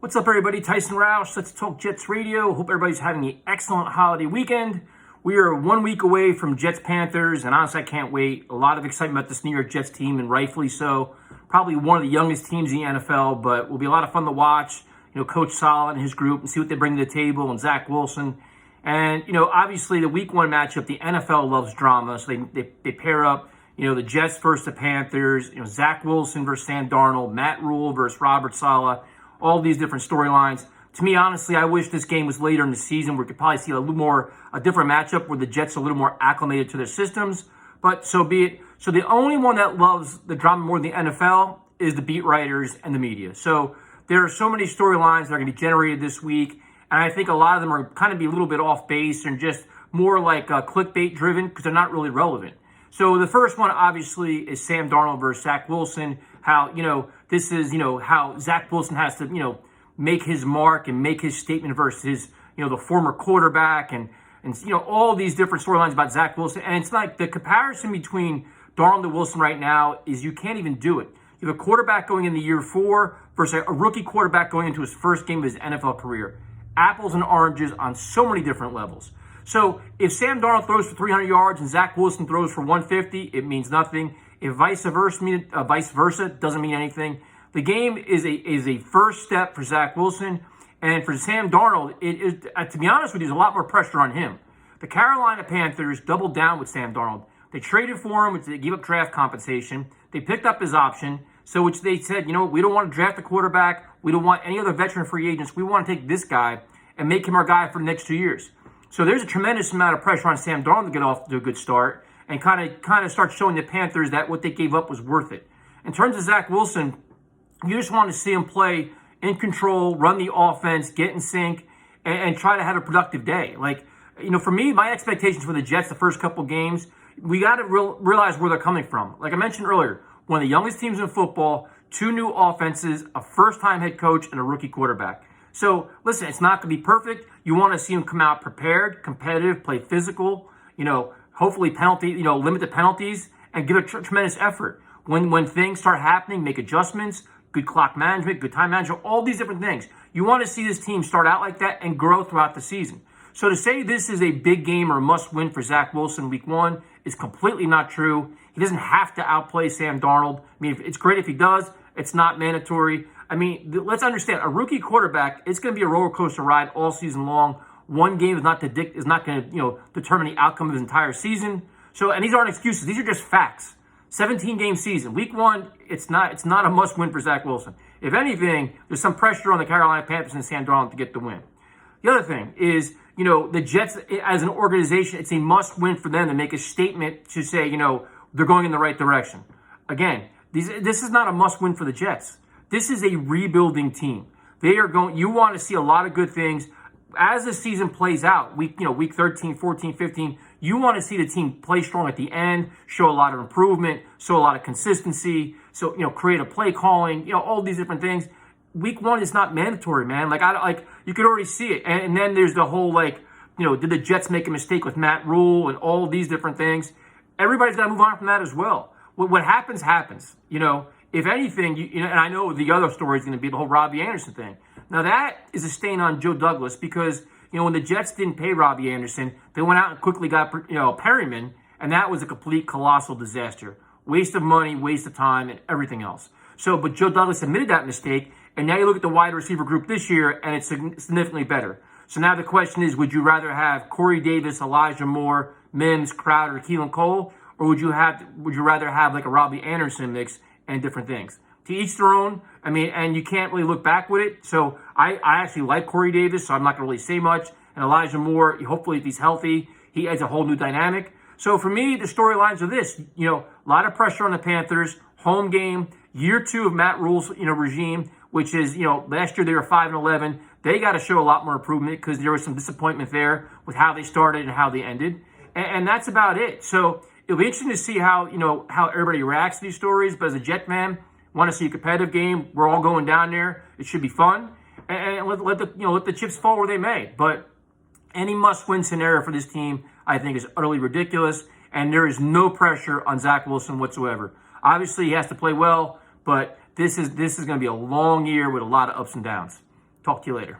What's up, everybody? Tyson Roush, Let's Talk Jets Radio. Hope everybody's having an excellent holiday weekend. We are 1 week away from Jets Panthers, and honestly, I can't wait. A lot of excitement about this New York Jets team, and rightfully so. Probably one of the youngest teams in the NFL, but will be a lot of fun to watch. Coach Saleh and his group, and see what they bring to the table, and Zach Wilson. And, obviously, the week one matchup, the NFL loves drama, so they pair up, the Jets versus the Panthers, Zach Wilson versus Sam Darnold, Matt Rule versus Robert Saleh, all these different storylines. To me, honestly, I wish this game was later in the season where we could probably see a different matchup where the Jets are a little more acclimated to their systems, but so be it. So the only one that loves the drama more than the NFL is the beat writers and the media. So there are so many storylines that are going to be generated this week, and I think a lot of them are kind of be a little bit off base and just more like clickbait driven because they're not really relevant. So the first one, obviously, is Sam Darnold versus Zach Wilson. How, this is, how Zach Wilson has to, make his mark and make his statement versus, the former quarterback and all these different storylines about Zach Wilson. And it's like the comparison between Darnold and Wilson right now is you can't even do it. You have a quarterback going into year 4 versus a rookie quarterback going into his first game of his NFL career. Apples and oranges on so many different levels. So if Sam Darnold throws for 300 yards and Zach Wilson throws for 150, it means nothing. If vice versa doesn't mean anything. The game is a first step for Zach Wilson, and for Sam Darnold, it is, to be honest with you, there's a lot more pressure on him. The Carolina Panthers doubled down with Sam Darnold. They traded for him, which they gave up draft compensation. They picked up his option, so which they said, we don't want to draft a quarterback. We don't want any other veteran free agents. We want to take this guy and make him our guy for the next 2 years. So there's a tremendous amount of pressure on Sam Darnold to get off to a good start and kind of start showing the Panthers that what they gave up was worth it. In terms of Zach Wilson, you just want to see him play in control, run the offense, get in sync, and try to have a productive day. For me, my expectations for the Jets the first couple games, we got to realize where they're coming from. Like I mentioned earlier, one of the youngest teams in football, 2 new offenses, a first-time head coach, and a rookie quarterback. So, listen, it's not going to be perfect. You want to see them come out prepared, competitive, play physical, hopefully limit the penalties, and give a tremendous effort. When things start happening, make adjustments, good clock management, good time management, all these different things. You want to see this team start out like that and grow throughout the season. So to say this is a big game or a must-win for Zach Wilson week 1 is completely not true. He doesn't have to outplay Sam Darnold. I mean, it's great if he does. It's not mandatory. I mean, let's understand, a rookie quarterback, it's going to be a roller coaster ride all season long. One game is not going to, determine the outcome of his entire season. So, and these aren't excuses. These are just facts. 17-game season. Week 1, it's not a must-win for Zach Wilson. If anything, there's some pressure on the Carolina Panthers and Sam Darnold to get the win. The other thing is, the Jets as an organization, it's a must-win for them to make a statement to say, they're going in the right direction. Again, this is not a must-win for the Jets. This is a rebuilding team. You want to see a lot of good things. As the season plays out, week 13, 14, 15, you want to see the team play strong at the end, show a lot of improvement, show a lot of consistency, so, creative play calling, all these different things. Week 1 is not mandatory, man. You could already see it. And then there's the whole, did the Jets make a mistake with Matt Rule and all these different things? Everybody's got to move on from that as well. What happens, happens. If anything, and I know the other story is going to be the whole Robbie Anderson thing. Now, that is a stain on Joe Douglas because, when the Jets didn't pay Robbie Anderson, they went out and quickly got, Perryman, and that was a complete colossal disaster. Waste of money, waste of time, and everything else. But Joe Douglas admitted that mistake, and now you look at the wide receiver group this year, and it's significantly better. So now the question is, would you rather have Corey Davis, Elijah Moore, Mims, Crowder, Keelan Cole, or would you rather have like a Robbie Anderson mix and different things? To each their own. I mean, and you can't really look back with it. So I actually like Corey Davis, so I'm not going to really say much. And Elijah Moore, hopefully if he's healthy, he adds a whole new dynamic. So for me, the storylines are this. A lot of pressure on the Panthers. Home game, year 2 of Matt Rule's regime, which is, last year they were 5-11. They got to show a lot more improvement because there was some disappointment there with how they started and how they ended. And that's about it. So it'll be interesting to see how everybody reacts to these stories. But as a Jet fan, want to see a competitive game. We're all going down there. It should be fun, and let the chips fall where they may. But any must-win scenario for this team, I think, is utterly ridiculous, and there is no pressure on Zach Wilson whatsoever. Obviously, he has to play well, but this is going to be a long year with a lot of ups and downs. Talk to you later.